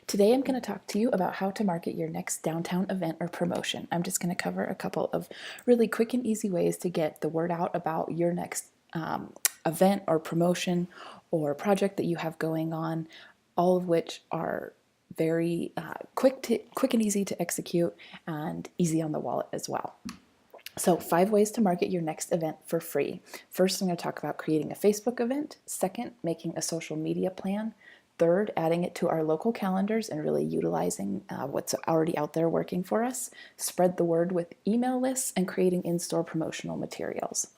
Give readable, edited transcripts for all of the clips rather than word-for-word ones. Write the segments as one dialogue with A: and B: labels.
A: Today I'm going to talk to you about how to market your next downtown event or promotion. I'm just going to cover a couple of really quick and easy ways to get the word out about your next event or promotion or project that you have going on, all of which are very quick and easy to execute and easy on the wallet as well. So 5 ways to market your next event for free. First, I'm going to talk about creating a Facebook event. Second, making a social media plan. Third, adding it to our local calendars and really utilizing what's already out there working for us. Spread the word with email lists and creating in-store promotional materials.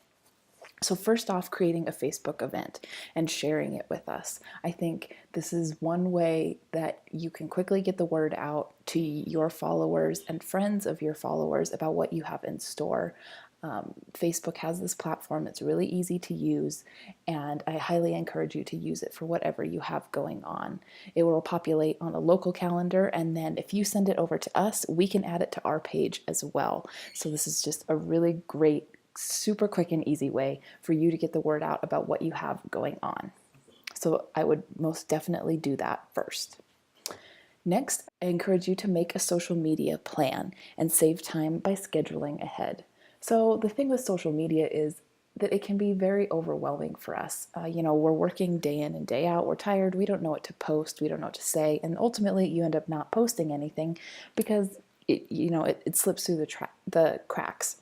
A: So first off, creating a Facebook event and sharing it with us. I think this is one way that you can quickly get the word out to your followers and friends of your followers about what you have in store. Facebook has this platform. It's really easy to use, and I highly encourage you to use it for whatever you have going on. It will populate on a local calendar, and then if you send it over to us, we can add it to our page as well. So this is just a really great, super quick and easy way for you to get the word out about what you have going on. So I would most definitely do that first. Next, I encourage you to make a social media plan and save time by scheduling ahead. So the thing with social media is that it can be very overwhelming for us. We're working day in and day out. We're tired. We don't know what to post. We don't know what to say. And ultimately, you end up not posting anything because it slips through the cracks.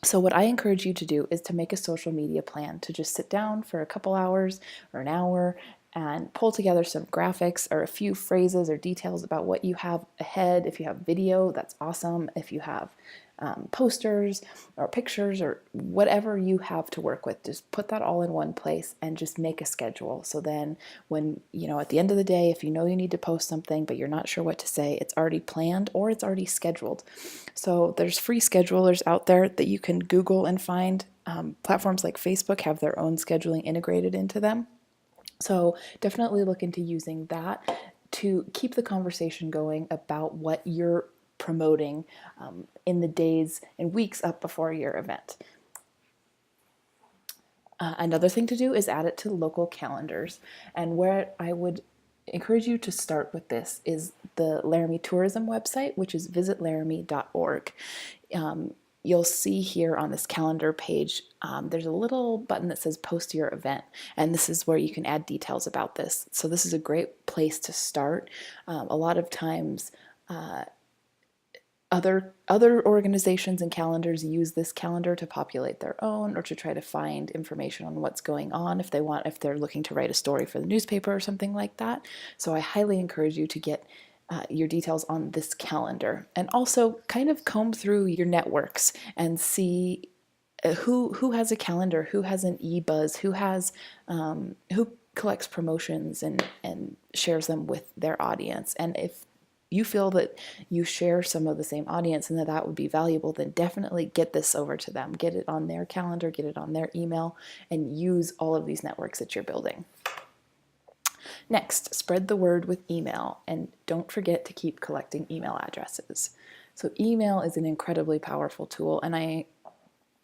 A: So what I encourage you to do is to make a social media plan, to just sit down for a couple hours or an hour and pull together some graphics or a few phrases or details about what you have ahead. If you have video, that's awesome. If you have posters or pictures or whatever you have to work with, just put that all in one place and just make a schedule. So then when, at the end of the day, if you know you need to post something but you're not sure what to say, it's already planned or it's already scheduled. So there's free schedulers out there that you can Google and find. Platforms like Facebook have their own scheduling integrated into them. So definitely look into using that to keep the conversation going about what you're promoting in the days and weeks up before your event. Another thing to do is add it to local calendars. And where I would encourage you to start with this is the Laramie tourism website, which is visitlaramie.org. You'll see here on this calendar page, there's a little button that says post your event, and this is where you can add details about this. So this is a great place to start. A lot of times other organizations and calendars use this calendar to populate their own or to try to find information on what's going on if they're looking to write a story for the newspaper or something like that. So I highly encourage you to get your details on this calendar, and also kind of comb through your networks and see who has a calendar, who has an e-buzz, who collects promotions and shares them with their audience. And if you feel that you share some of the same audience and that would be valuable, then definitely get this over to them. Get it on their calendar, get it on their email, and use all of these networks that you're building. Next, spread the word with email, and don't forget to keep collecting email addresses. So email is an incredibly powerful tool, and I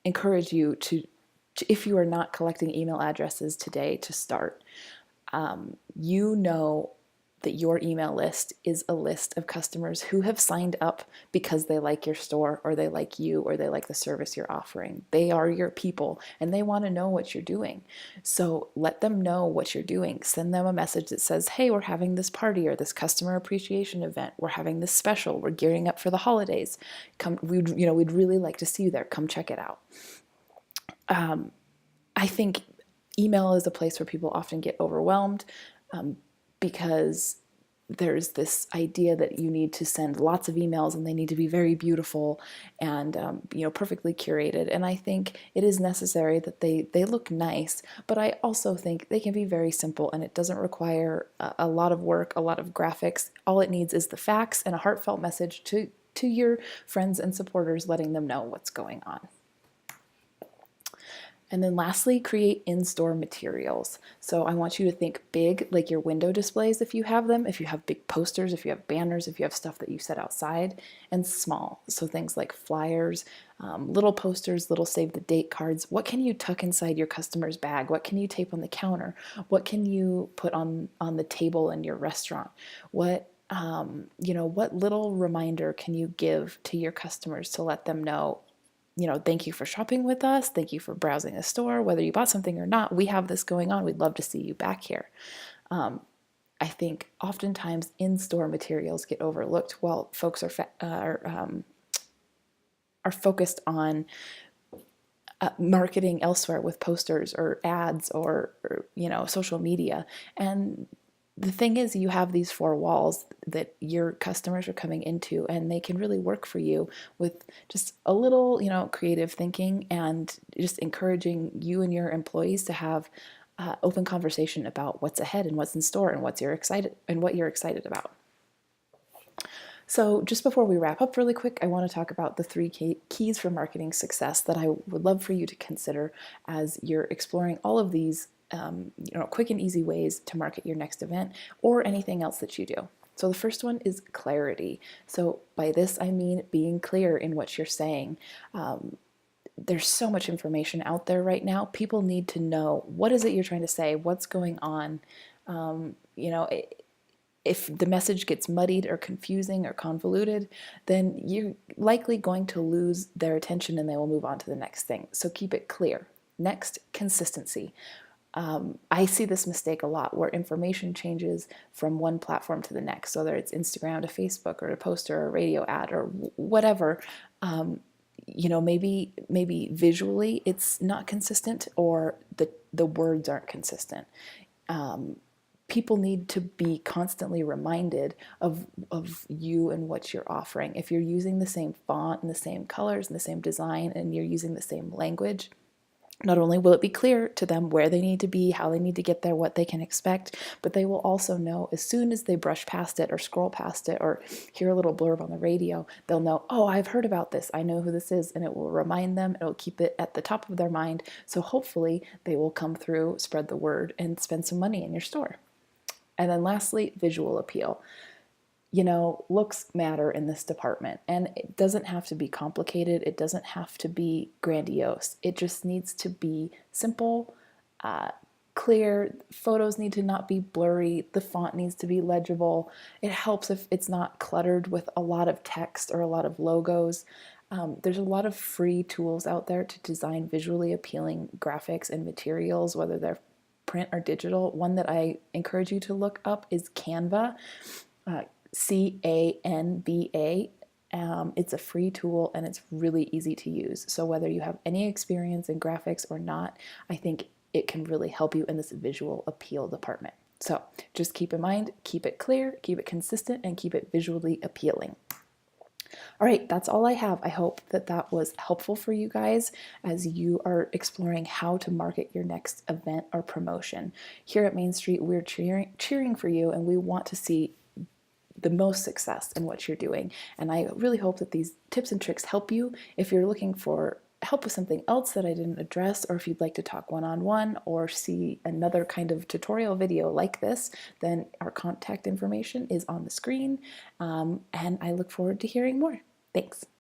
A: encourage you to if you are not collecting email addresses today, to start. You know that your email list is a list of customers who have signed up because they like your store or they like you or they like the service you're offering. They are your people and they want to know what you're doing. So let them know what you're doing. Send them a message that says, hey, we're having this party or this customer appreciation event. We're having this special. We're gearing up for the holidays. Come, we'd really like to see you there. Come check it out. I think email is a place where people often get overwhelmed because there's this idea that you need to send lots of emails and they need to be very beautiful and perfectly curated. And I think it is necessary that they look nice, but I also think they can be very simple and it doesn't require a lot of work, a lot of graphics. All it needs is the facts and a heartfelt message to your friends and supporters, letting them know what's going on. And then lastly, create in-store materials. So I want you to think big, like your window displays if you have them, if you have big posters, if you have banners, if you have stuff that you set outside, and small. So things like flyers, little posters, little save the date cards. What can you tuck inside your customer's bag? What can you tape on the counter? What can you put on the table in your restaurant? What What little reminder can you give to your customers to let them know, thank you for shopping with us. Thank you for browsing the store. Whether you bought something or not, we have this going on. We'd love to see you back here. I think oftentimes in-store materials get overlooked while folks are focused on marketing elsewhere with posters or ads or social media. And the thing is, you have these four walls that your customers are coming into, and they can really work for you with just a little, creative thinking and just encouraging you and your employees to have open conversation about what's ahead and what's in store and what you're excited about. So just before we wrap up really quick, I want to talk about the three keys for marketing success that I would love for you to consider as you're exploring all of these quick and easy ways to market your next event or anything else that you do. So the first one is clarity. So by this, I mean being clear in what you're saying. There's so much information out there right now. People need to know, what is it you're trying to say? What's going on? If the message gets muddied or confusing or convoluted, then you're likely going to lose their attention and they will move on to the next thing. So keep it clear. Next, consistency. I see this mistake a lot where information changes from one platform to the next, whether it's Instagram to Facebook or a poster or a radio ad or whatever. Maybe visually it's not consistent, or the words aren't consistent. People need to be constantly reminded of you and what you're offering. If you're using the same font and the same colors and the same design and you're using the same language, not only will it be clear to them where they need to be, how they need to get there, what they can expect, but they will also know as soon as they brush past it or scroll past it or hear a little blurb on the radio, they'll know, oh, I've heard about this. I know who this is, and it will remind them. It'll keep it at the top of their mind. So hopefully they will come through, spread the word, and spend some money in your store. And then lastly, visual appeal. Looks matter in this department, and it doesn't have to be complicated. It doesn't have to be grandiose. It just needs to be simple, clear. Photos need to not be blurry. The font needs to be legible. It helps if it's not cluttered with a lot of text or a lot of logos. There's a lot of free tools out there to design visually appealing graphics and materials, whether they're print or digital. One that I encourage you to look up is Canva. Canva. It's a free tool and it's really easy to use. So whether you have any experience in graphics or not, I think it can really help you in this visual appeal department. So just keep in mind, keep it clear, keep it consistent, and keep it visually appealing. All right, that's all I have. I hope that was helpful for you guys as you are exploring how to market your next event or promotion. Here at Main Street, we're cheering for you, and we want to see the most success in what you're doing. And I really hope that these tips and tricks help you. If you're looking for help with something else that I didn't address, or if you'd like to talk one-on-one or see another kind of tutorial video like this, then our contact information is on the screen. And I look forward to hearing more. Thanks.